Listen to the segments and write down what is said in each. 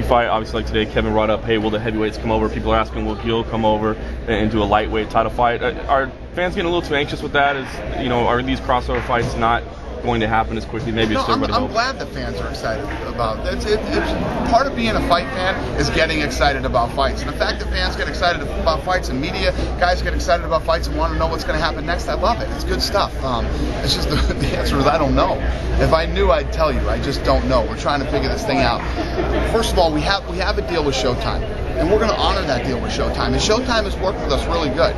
fight, obviously like today, Kevin brought up, hey, will the heavyweights come over? People are asking, will Gil come over and do a lightweight title fight? Are fans getting a little too anxious with that? Are these crossover fights not going to happen as quickly maybe as everybody hopes? I'm glad that fans are excited about it. It's part of being a fight fan is getting excited about fights. And the fact that fans get excited about fights and media guys get excited about fights and want to know what's going to happen next, I love it. It's good stuff. It's just the answer is I don't know. If I knew, I'd tell you. I just don't know. We're trying to figure this thing out. First of all, we have a deal with Showtime, and we're going to honor that deal with Showtime. And Showtime has worked with us really good.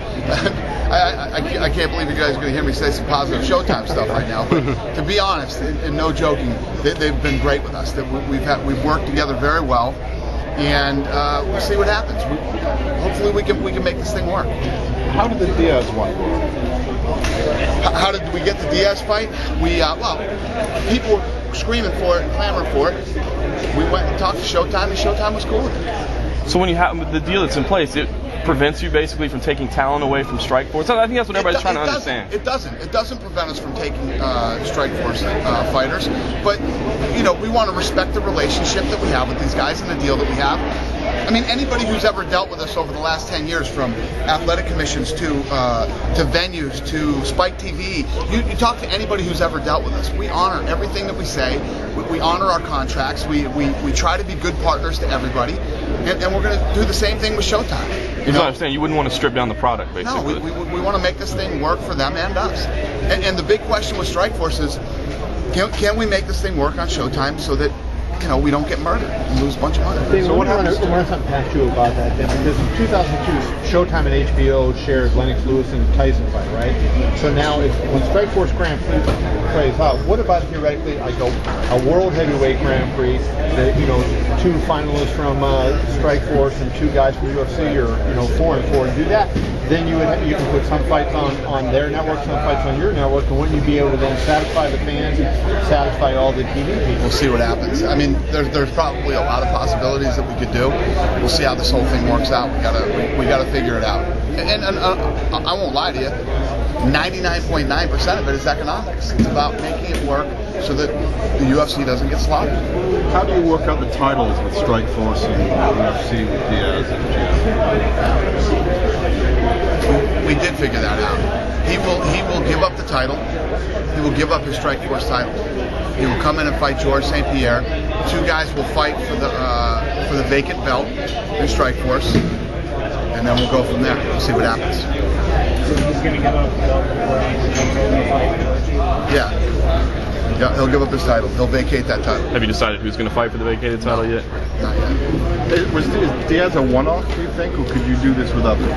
I can't believe you guys are going to hear me say some positive Showtime stuff right now, but to be honest, and no joking, they've been great with us. We've worked together very well, and we'll see what happens. Hopefully we can make this thing work. How did the Diaz one work? How did we get the Diaz fight? People were screaming for it and clamoring for it. We went and talked to Showtime, and Showtime was cool with it. So when you have the deal that's in place, it prevents you basically from taking talent away from Strikeforce. I think that's what everybody's trying to understand. It doesn't prevent us from taking Strikeforce fighters, but we want to respect the relationship that we have with these guys and the deal that we have. I mean, anybody who's ever dealt with us over the last 10 years, from athletic commissions to venues to Spike TV, you talk to anybody who's ever dealt with us. We honor everything that we say. We honor our contracts. We try to be good partners to everybody, and we're going to do the same thing with Showtime. You know, I understand. You wouldn't want to strip down the product, basically. No, we want to make this thing work for them and us. And the big question with Strikeforce is, can we make this thing work on Showtime so that we don't get murdered and lose a bunch of money? So what happens? I want to run something past you about that, then, because in 2002, Showtime and HBO shared Lennox Lewis and Tyson fight, right? So now, when Strikeforce Grand Prix plays out, what about theoretically like a World Heavyweight Grand Prix? That two finalists from Strikeforce and two guys from UFC, or 4 and 4, and do that. Then you can put some fights on their network, some fights on your network, and wouldn't you be able to then satisfy the fans and satisfy all the TV people? We'll see what happens. I mean, there's probably a lot of possibilities that we could do. We'll see how this whole thing works out. We gotta figure it out. And I won't lie to you, 99.9% of it is economics. It's about making it work so that the UFC doesn't get slaughtered. How do you work out the titles with Strikeforce and UFC with Diaz and Jim? We did figure that out. He will give up the title. He will give up his Strikeforce title. He will come in and fight Georges St. Pierre. Two guys will fight for the vacant belt in Strikeforce, and then we'll go from there. We'll see what happens. So he's going to give up the belt before he fight? Yeah, he'll give up his title. He'll vacate that title. Have you decided who's going to fight for the vacated title yet? Not yet. Is Diaz a one-off, do you think, or could you do this with others?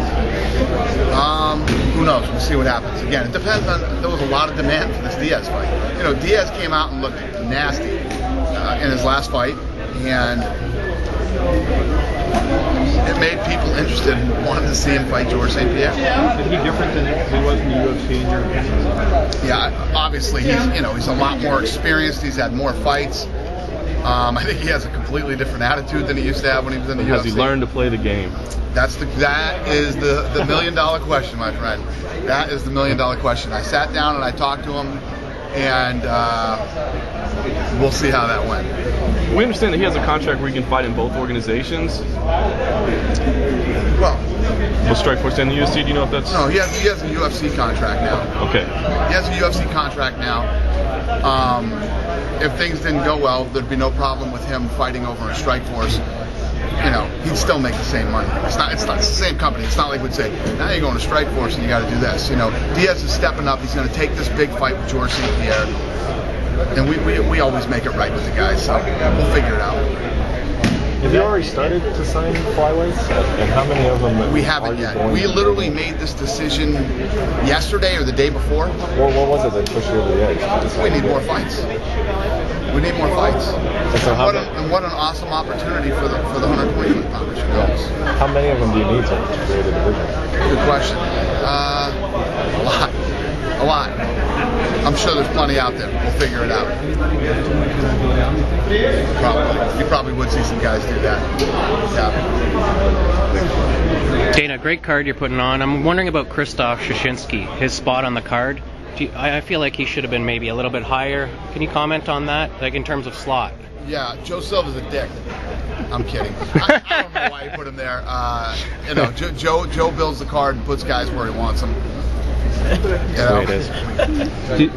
Who knows? We'll see what happens. Again, it depends on. There was a lot of demand for this Diaz fight. Diaz came out and looked nasty in his last fight, and it made people interested and wanted to see him fight Georges St. Pierre. Is he different than he was in the UFC in your opinion? Yeah, obviously he's a lot more experienced. He's had more fights. I think he has a completely different attitude than he used to have when he was in the UFC. Has he learned to play the game? That is the $1 million question, my friend. That is the $1 million question. I sat down and I talked to him, and we'll see how that went. We understand that he has a contract where he can fight in both organizations. Well, will Strikeforce and the UFC? Do you know if that's? No, he has a UFC contract now. Okay. He has a UFC contract now. If things didn't go well, there'd be no problem with him fighting over in Strikeforce. He'd still make the same money. It's not the same company. It's not like we'd say, now you're going to Strikeforce and you got to do this. Diaz is stepping up. He's going to take this big fight with Georges St. Pierre, and we always make it right with the guys. So we'll figure it out. Have you already started to sign flyweights? And how many of them? We haven't yet. We literally made this decision yesterday or the day before. Well, what was it that pushed you over the edge? We need more fights. We need more fights. And what an awesome opportunity for the 120 pounders. How many of them do you need to create a division? Good question. A lot. I'm sure there's plenty out there. We'll figure it out. Probably. You probably would see some guys do that. Yeah. Dana, great card you're putting on. I'm wondering about Krzysztof Szynski, his spot on the card. I feel like he should have been maybe a little bit higher. Can you comment on that, like in terms of slot? Yeah, Joe Silva's a dick. I'm kidding. I don't know why he put him there. You know, Joe builds the card and puts guys where he wants them. You know? That's the way it is.